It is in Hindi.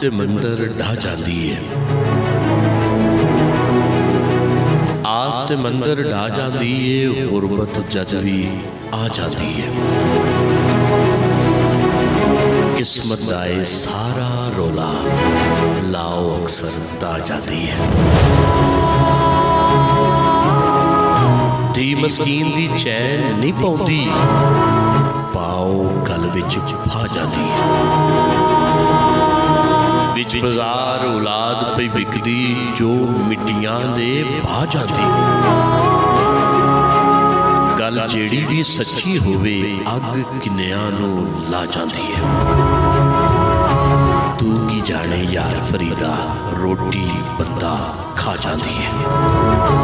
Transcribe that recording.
ते मंदर ढह जाती है, आस ते मंदर ढह जाती है, गुरबत जद भी आ जाती है। किस्मत दाए सारा रोला लाओ अक्सर दा जाती है। धी मस्कीन दी चैन नहीं पाउंदी, पाओ गल विच फा जाती है। विच बाजार औलाद पे विकदी जो मिट्टियां दे भा जाती। गल जेड़ी भी सच्ची होवे अग किन्नियां नू ला जाती है। तू की जाने यार फरीदा रोटी बंदा खा जाती है।